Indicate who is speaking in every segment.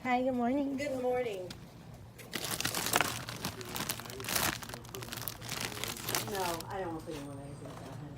Speaker 1: Hi, good morning.
Speaker 2: Good morning. No, I don't want to put any more magazines out, honey.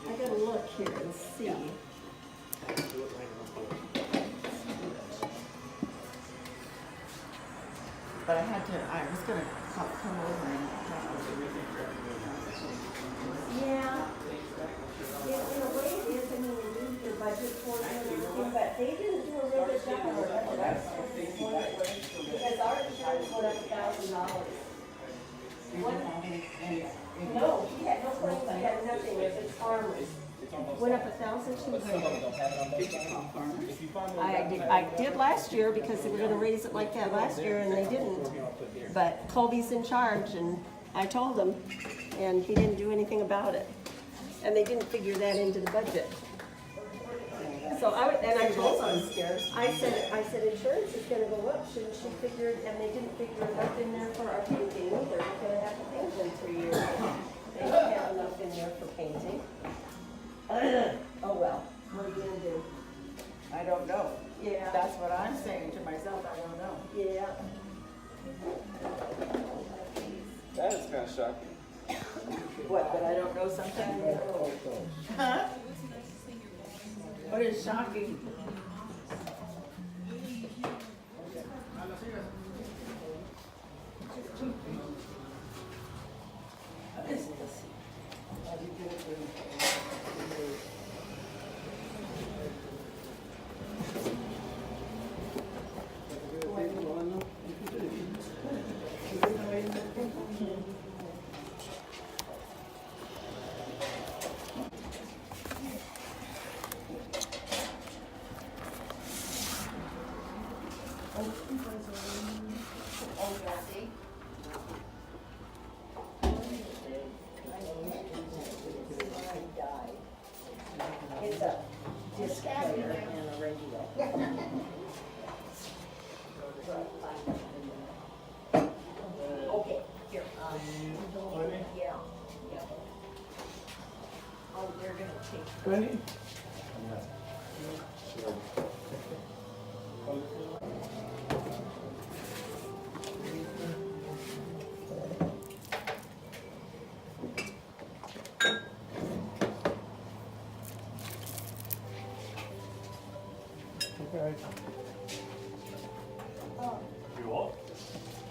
Speaker 2: I gotta look here and see. But I was gonna come over and talk with you. Yeah. In a way it is, I mean, they do their budget for it and everything, but they didn't do a real good job of it. Because our insurance went up $1,000. No, he had no claims, he had nothing, if it's farmers. Went up $1,200. I did last year because they were gonna raise it like that last year and they didn't. But Colby's in charge and I told him and he didn't do anything about it. And they didn't figure that into the budget. So I told him, I said insurance is gonna go up, shouldn't she figure it, and they didn't figure enough in there for our painting either, because I haven't painted in 3 years. They don't have enough in there for painting. Oh well, what are you gonna do?
Speaker 3: I don't know.
Speaker 2: Yeah.
Speaker 3: That's what I'm saying to myself, I don't know.
Speaker 2: Yeah.
Speaker 4: That is kind of shocking.
Speaker 3: What, that I don't know something? Huh? What is shocking? What is this?
Speaker 2: It's a disc player and a radio. Okay, here. Yeah. Oh, they're gonna take.
Speaker 4: Benny? Okay. You what?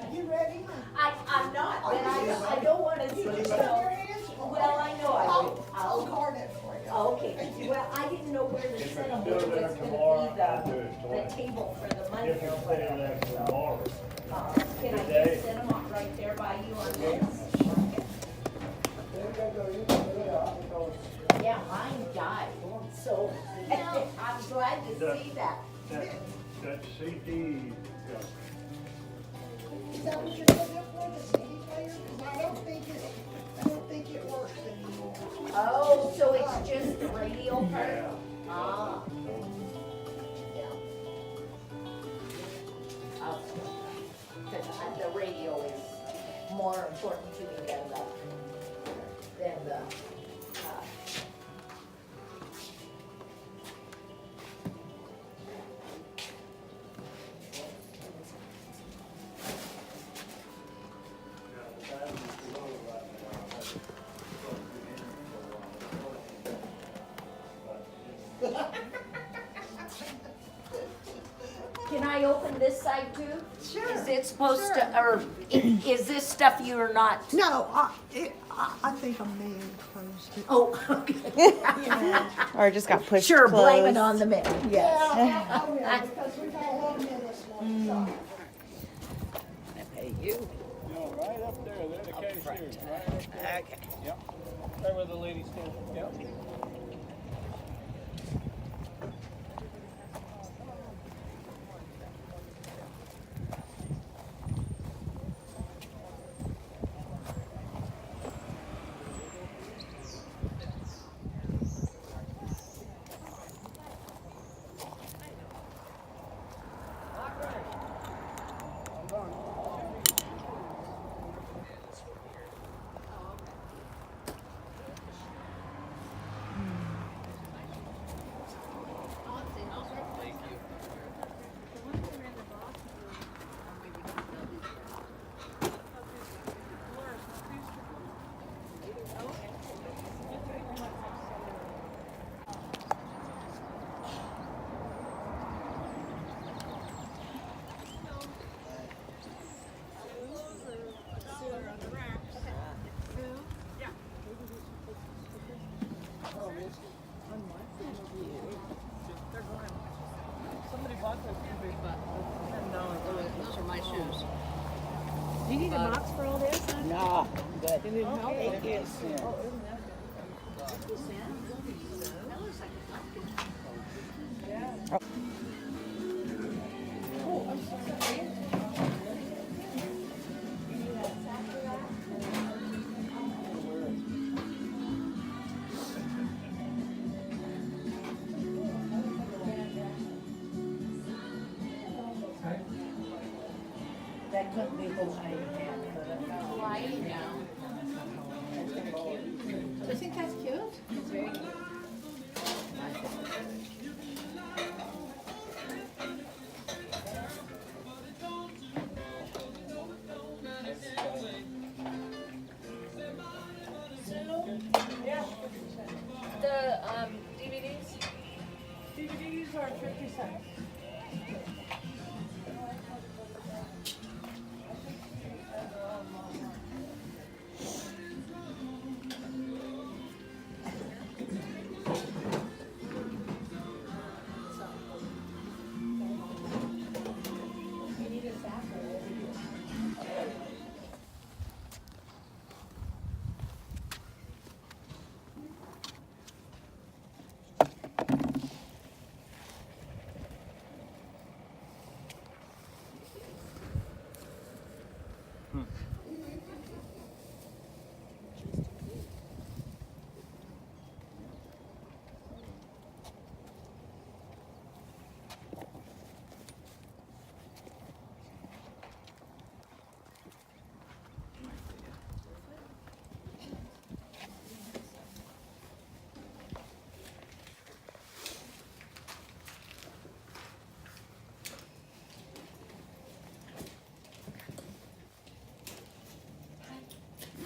Speaker 5: Are you ready?
Speaker 2: I'm not, but I don't wanna see
Speaker 5: You
Speaker 2: you.
Speaker 5: just have your hands full.
Speaker 2: Well, I know I would.
Speaker 5: I'll card it for you.
Speaker 2: Oh, okay, well, I didn't know where to set them,
Speaker 4: do it
Speaker 2: whether
Speaker 4: there
Speaker 2: it's
Speaker 4: tomorrow,
Speaker 2: gonna
Speaker 4: I'll do
Speaker 2: be
Speaker 4: it
Speaker 2: the
Speaker 4: twice.
Speaker 2: table for the money
Speaker 4: If you
Speaker 2: or
Speaker 4: stay
Speaker 2: whatever.
Speaker 4: there tomorrow.
Speaker 2: Can I
Speaker 4: Today.
Speaker 2: just set them up right there by you on this? Yeah, mine died, so I'm glad to see that.
Speaker 4: That CD
Speaker 5: Is that what you're looking for, the CD player? 'Cause I don't think it works anymore.
Speaker 3: Oh, so it's just the radio part? Ah. Yeah. Because the radio is more important to me than the, Can I open this side too?
Speaker 5: Sure.
Speaker 3: Is it supposed to, or is this stuff you're not?
Speaker 5: No, I think a man closed it.
Speaker 3: Oh, okay.
Speaker 1: Or it just got pushed
Speaker 3: Sure, blame it
Speaker 1: closed.
Speaker 3: on the man, yes.
Speaker 5: Yeah, I will, because we've had a lot of men this morning, so.
Speaker 4: You know, right up there, they're the cashiers, right up there. Okay. Yep. Right where the lady stands. Yep.
Speaker 1: Do you need a box for all this?
Speaker 4: No, good.
Speaker 1: Thank you.
Speaker 3: That couldn't be Hawaii. Hawaii now.
Speaker 5: I think that's cute.
Speaker 1: The DVDs?
Speaker 5: DVDs are 50 cents.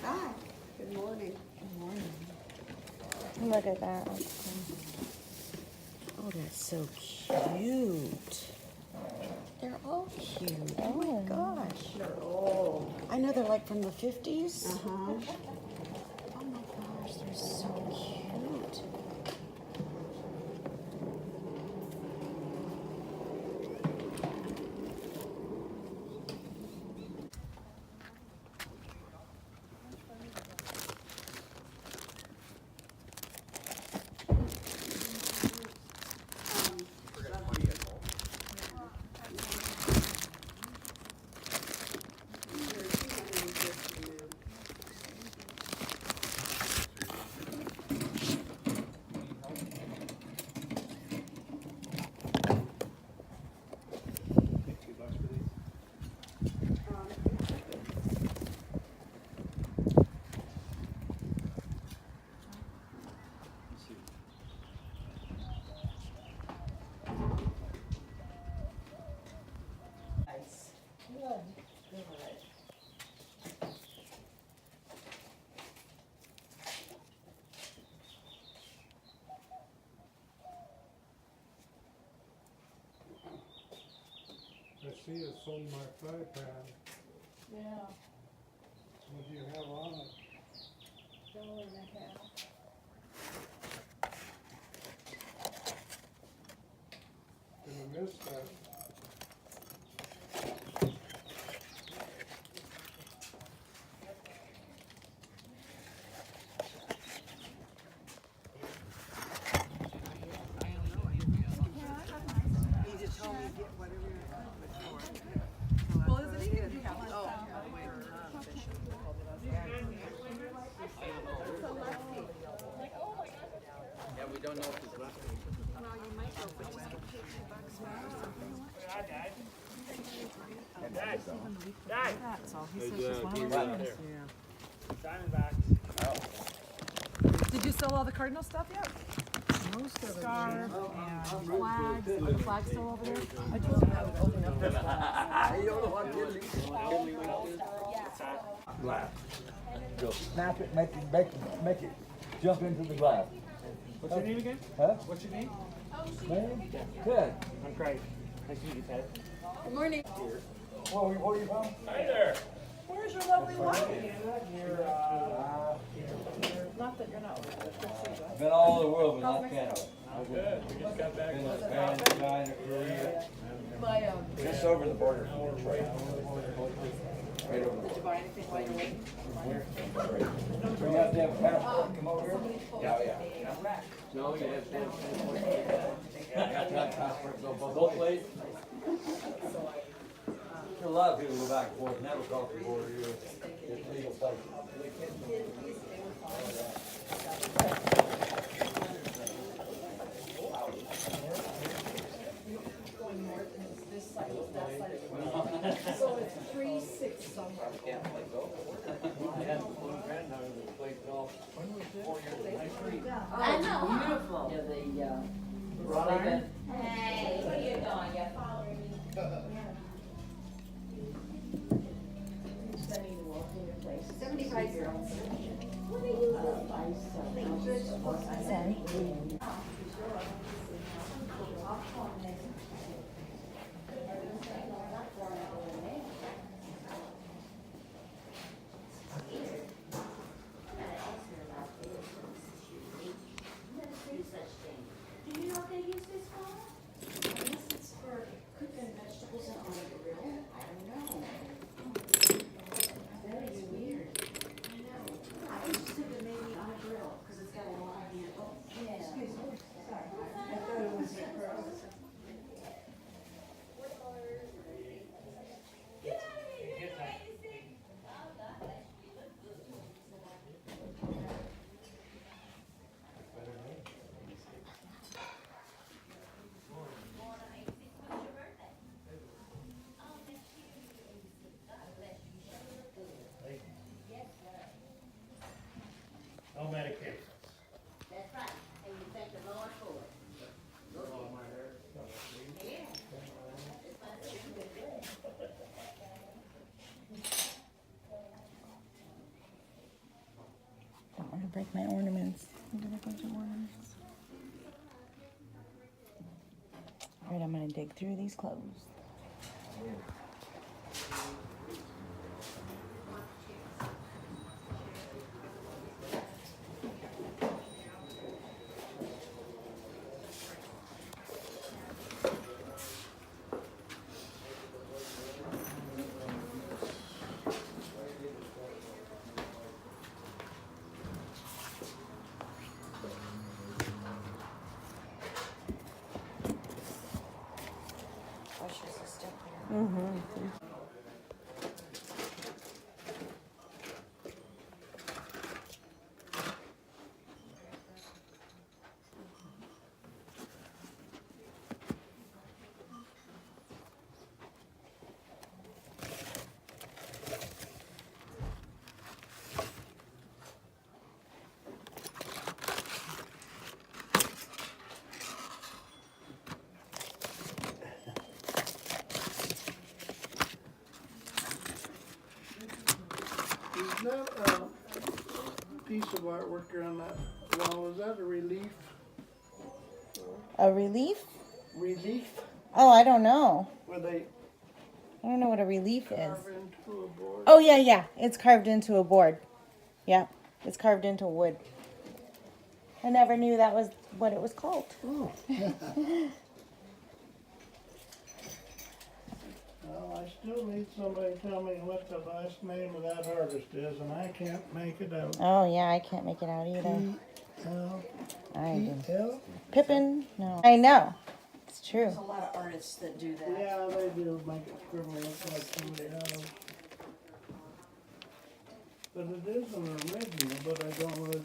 Speaker 2: Hi, good morning.
Speaker 1: Look at that. Oh, that's so cute. They're all cute. Oh my gosh.
Speaker 2: They're old.
Speaker 1: I know they're like from the 50s.
Speaker 2: Uh-huh.
Speaker 1: Oh my gosh, they're so cute.
Speaker 6: see it's on my fry pan.
Speaker 5: Yeah,
Speaker 6: What do you have on it?
Speaker 5: $1.50.
Speaker 6: Gonna miss that.
Speaker 4: Yeah, we don't know if he's left.
Speaker 1: That's all. He says just one of those things.
Speaker 7: Did you sell all the cardinal stuff yet?
Speaker 1: Most of it.
Speaker 7: Scarf and flags. Are the flags still over there?
Speaker 1: I told him I would open up the
Speaker 8: Glass. Go snap it, make it jump into the glass.
Speaker 4: What's your name again?
Speaker 8: Huh?
Speaker 4: What's your name?
Speaker 8: Man? Ted.
Speaker 4: I'm Craig. Nice to meet you, Ted.
Speaker 7: Good morning.
Speaker 8: Where are you from?
Speaker 4: Hi there.
Speaker 7: Where's your lovely wife?
Speaker 1: Not that you're not.
Speaker 8: Been all over the world, but not Canada.
Speaker 4: Good. We just got back.
Speaker 8: Been to Japan, China, Korea.
Speaker 1: My,
Speaker 8: Just over the border from Detroit. Right over
Speaker 1: did you buy anything while you're waiting?
Speaker 8: there. We have to have a passport to come over here? Yeah.
Speaker 4: No, you have to.
Speaker 8: Have to have a passport to go both ways? A lot of people go back and forth, never cross the border here. It's legal place.
Speaker 5: So it's 3-6 somewhere.
Speaker 3: I know. Beautiful. Yeah, hey, what are you doing? You're following me. 75 cents. What are you doing?
Speaker 9: Do you know what they use this for? I guess it's for cooking vegetables on a grill. I don't know. That is weird. I know. I was just thinking maybe on a grill, because it's got a long handle. Yeah. Excuse me, sorry. I thought it was for us.
Speaker 4: No medication.
Speaker 9: That's right. And you thank the Lord for it.
Speaker 1: Don't want to break my ornaments. I'm gonna bunch of ornaments. All right, I'm gonna dig through these clothes.
Speaker 6: Is that a piece of artwork there on that wall, is that a relief?
Speaker 1: A relief?
Speaker 6: Relief,
Speaker 1: Oh, I don't know.
Speaker 6: where they
Speaker 1: I don't know what a relief is.
Speaker 6: Carve into a board.
Speaker 1: Oh yeah, yeah. It's carved into a board. Yep. It's carved into wood. I never knew that was what it was called.
Speaker 6: Well, I still need somebody to tell me what the last name of that artist is, and I can't make it out.
Speaker 1: Oh yeah, I can't make it out either.
Speaker 6: P-L?
Speaker 1: I do.
Speaker 6: P-L?
Speaker 1: Pippin? No. I know. It's true.
Speaker 3: There's a lot of artists that do that.
Speaker 6: Yeah, they do make it scribble look like somebody else. But it is an original, but I don't know if it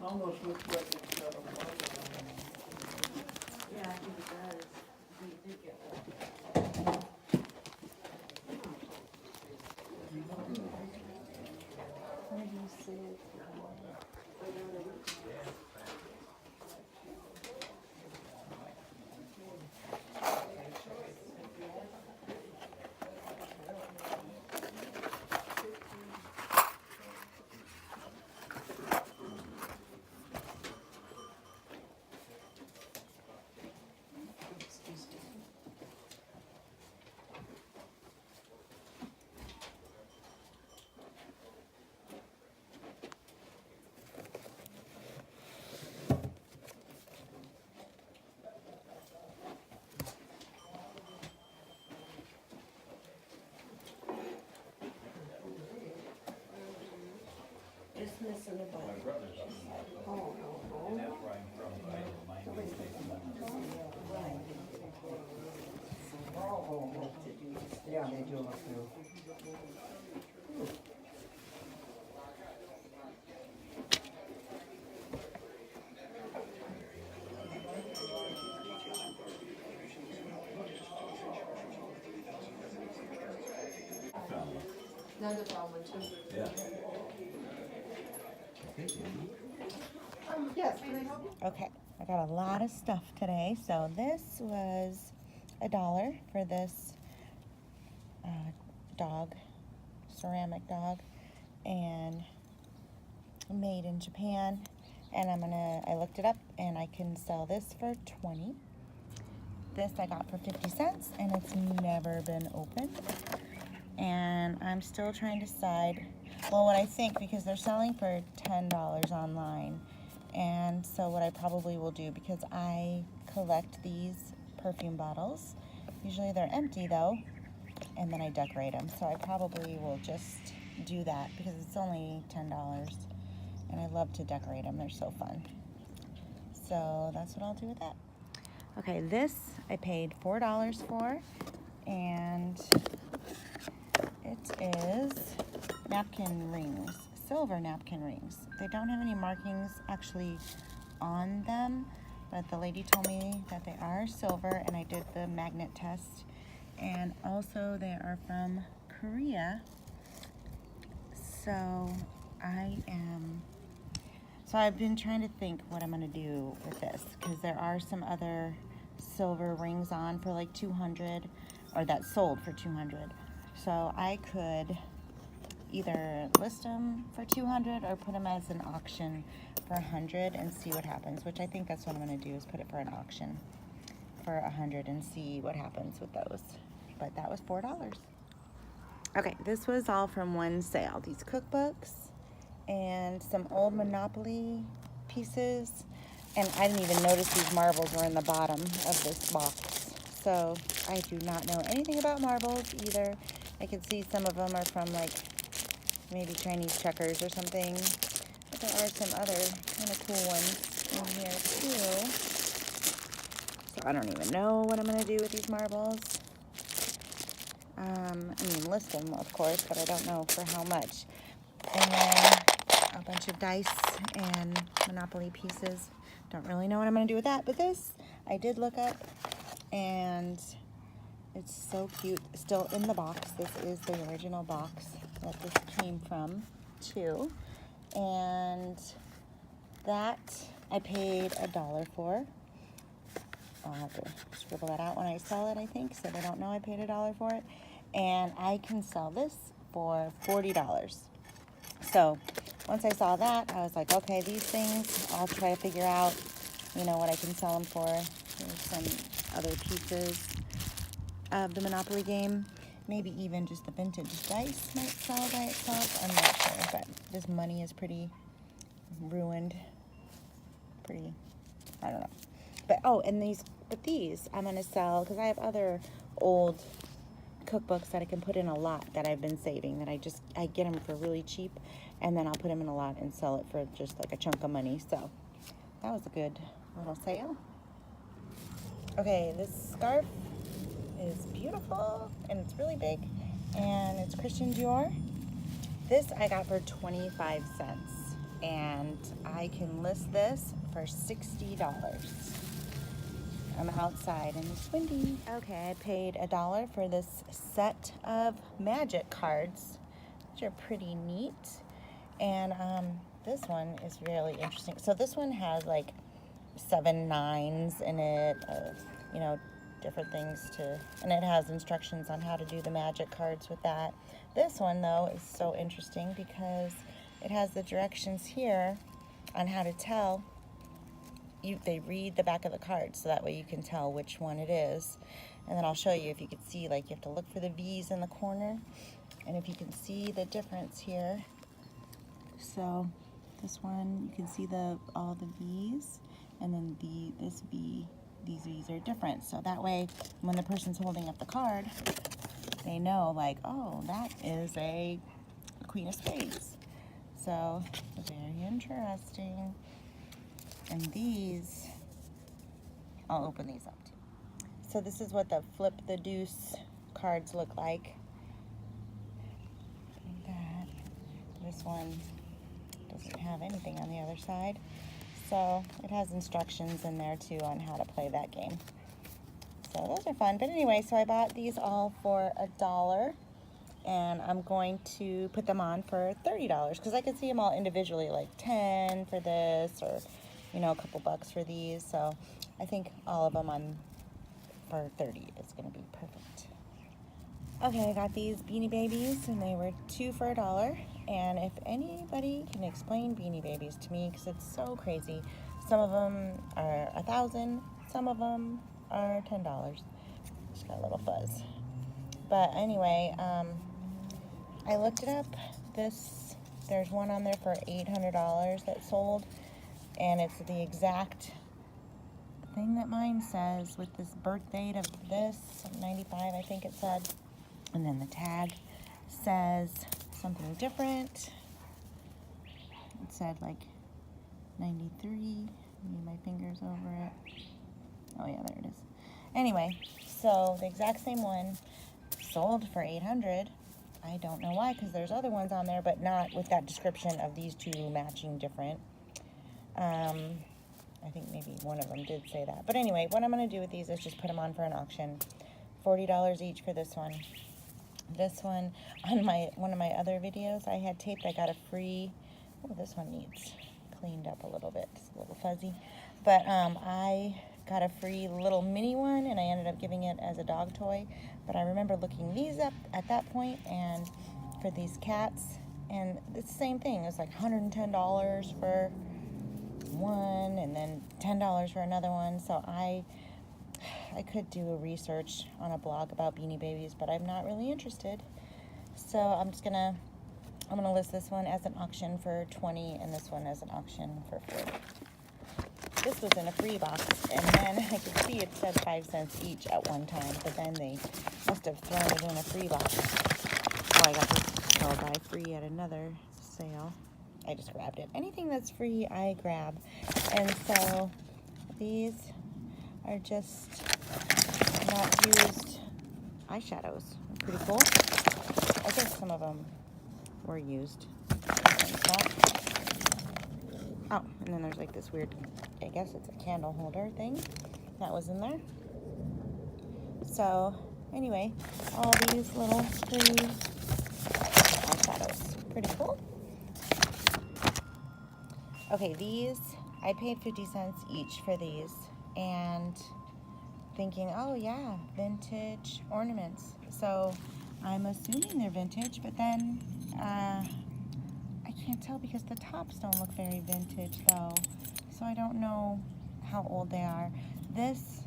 Speaker 6: almost looks like it's got a marker on it.
Speaker 3: Yeah, I think it does. You did get one. Just missing a button.
Speaker 8: Yeah, they do look through.
Speaker 7: Another problem too.
Speaker 8: Yeah.
Speaker 5: Yes, can I help you?
Speaker 1: Okay, I got a lot of stuff today. So this was $1 for this dog, ceramic dog, and made in Japan. And I looked it up, and I can sell this for 20. This I got for 50 cents, and it's never been opened. And I'm still trying to decide, well, what I think, because they're selling for $10 online. And so what I probably will do, because I collect these perfume bottles, usually they're empty though, and then I decorate them. So I probably will just do that because it's only $10, and I love to decorate them. They're so fun. So that's what I'll do with that. Okay, this I paid $4 for, and it is napkin rings, silver napkin rings. They don't have any markings actually on them, but the lady told me that they are silver, and I did the magnet test. And also they are from Korea. So I've been trying to think what I'm gonna do with this, because there are some other silver rings on for like 200, or that sold for 200. So I could either list them for 200 or put them as an auction for 100 and see what happens, which I think that's what I'm going to do, is put it for an auction for 100 and see what happens with those. But that was $4. Okay, this was all from one sale. These cookbooks and some old Monopoly pieces, and I didn't even notice these marbles were in the bottom of this box. So I do not know anything about marbles either. I can see some of them are from like maybe Chinese checkers or something. But there are some other kind of cool ones in here too. So I don't even know what I'm going to do with these marbles. I mean, list them, of course, but I don't know for how much. And then a bunch of dice and Monopoly pieces. Don't really know what I'm going to do with that. But this, I did look up, and it's so cute. Still in the box. This is the original box that this came from, too. And that I paid $1 for. I'll have to scribble that out when I sell it, I think, so they don't know I paid $1 for it. And I can sell this for $40. So once I saw that, I was like, okay, these things, I'll try to figure out, you know, what I can sell them for. There's some other pieces. of the Monopoly game. Maybe even just the vintage dice might sell by itself. I'm not sure, but this money is pretty ruined. Pretty, I don't know. But, oh, and these I'm going to sell because I have other old cookbooks that I can put in a lot that I've been saving that I get them for really cheap, and then I'll put them in a lot and sell it for just like a chunk of money. So that was a good little sale. Okay, this scarf is beautiful and it's really big, and it's Christian Dior. This I got for 25 cents, and I can list this for $60. I'm outside and it's windy. Okay, I paid $1 for this set of magic cards, which are pretty neat. And this one is really interesting. So this one has like 7 nines in it, you know, different things and it has instructions on how to do the magic cards with that. This one though is so interesting because it has the directions here on how to tell. They read the back of the card so that way you can tell which one it is. And then I'll show you if you can see, like you have to look for the V's in the corner, and if you can see the difference here. So this one, you can see all the V's, and then this V, these V's are different. So that way, when the person's holding up the card, they know like, oh, that is a Queen of Spades. So very interesting. And these, I'll open these up too. So this is what the flip the deuce cards look like. Like that. This one doesn't have anything on the other side. So it has instructions in there too on how to play that game. So those are fun. But anyway, so I bought these all for $1. And I'm going to put them on for $30 because I could see them all individually, like 10 for this, or you know, a couple bucks for these. So I think all of them on for 30 is going to be perfect. Okay, I got these Beanie Babies, and they were 2 for $1. And if anybody can explain Beanie Babies to me, because it's so crazy. Some of them are $1,000, some of them are $10. Just got a little fuzz. But anyway, I looked it up. There's one on there for $800 that sold, and it's the exact thing that mine says with this birth date of this, 95 I think it said, and then the tag says something different. It said like 93, move my fingers over it. Oh yeah, there it is. Anyway, so the exact same one sold for $800. I don't know why, because there's other ones on there, but not with that description of these two matching different. I think maybe one of them did say that. But anyway, what I'm going to do with these is just put them on for an auction. $40 each for this one. This one, on one of my other videos I had taped, I got a free, oh, this one needs cleaned up a little bit. It's a little fuzzy. But I got a free little mini one, and I ended up giving it as a dog toy. But I remember looking these up at that point, and for these cats, and it's the same thing. It was like $110 for one, and then $10 for another one. So I could do a research on a blog about Beanie Babies, but I'm not really interested. So I'm gonna list this one as an auction for $20, and this one as an auction for $40. This was in a free box, and then I could see it said 5 cents each at one time, but then they must have thrown it in a free box. Oh, I got this sold by free at another sale. I just grabbed it. Anything that's free, I grab. And so these are just not used eyeshadows. Pretty cool. I guess some of them were used. Oh, and then there's like this weird, I guess it's a candle holder thing that was in there. So anyway, all these little free eyeshadows. Pretty cool. Okay, these, I paid 50 cents each for these, and thinking, oh yeah, vintage ornaments. So I'm assuming they're vintage, but then I can't tell because the tops don't look very vintage though. So I don't know how old they are. This,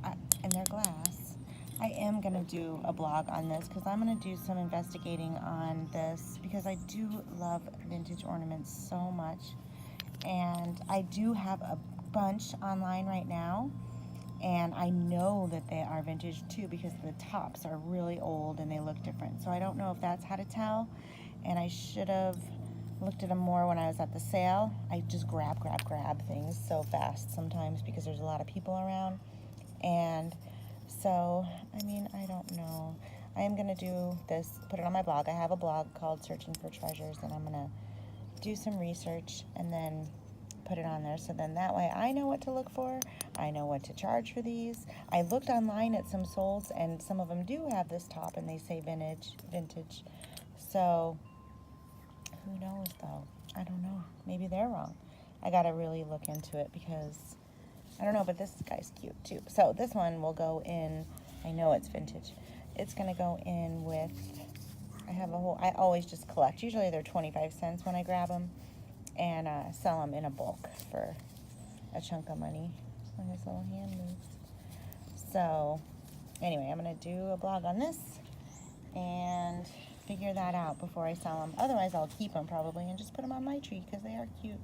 Speaker 1: and they're glass. I am going to do a blog on this because I'm going to do some investigating on this because I do love vintage ornaments so much. And I do have a bunch online right now. And I know that they are vintage too because the tops are really old and they look different. So I don't know if that's how to tell. And I should have looked at them more when I was at the sale. I just grab things so fast sometimes because there's a lot of people around. And so, I mean, I don't know. I am going to do this, put it on my blog. I have a blog called Searching for Treasures, and I'm going to do some research and then put it on there. So then that way I know what to look for. I know what to charge for these. I looked online at some solds, and some of them do have this top, and they say vintage. So who knows, though? I don't know. Maybe they're wrong. I got to really look into it because I don't know, but this guy's cute too. So this one will go in, I know it's vintage. It's going to go in with, I always just collect. Usually they're 25 cents when I grab them and sell them in a bulk for a chunk of money. When his little hand moves. So anyway, I'm going to do a blog on this and figure that out before I sell them. Otherwise, I'll keep them probably and just put them on my tree because they are cute.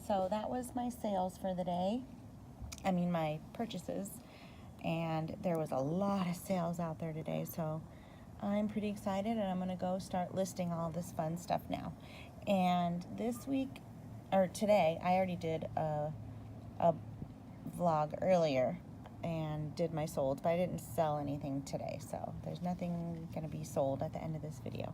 Speaker 1: So that was my sales for the day. I mean, my purchases. And there was a lot of sales out there today. So I'm pretty excited, and I'm going to go start listing all this fun stuff now. And this week, or today, I already did a vlog earlier and did my solds, but I didn't sell anything today. So there's nothing going to be sold at the end of this video.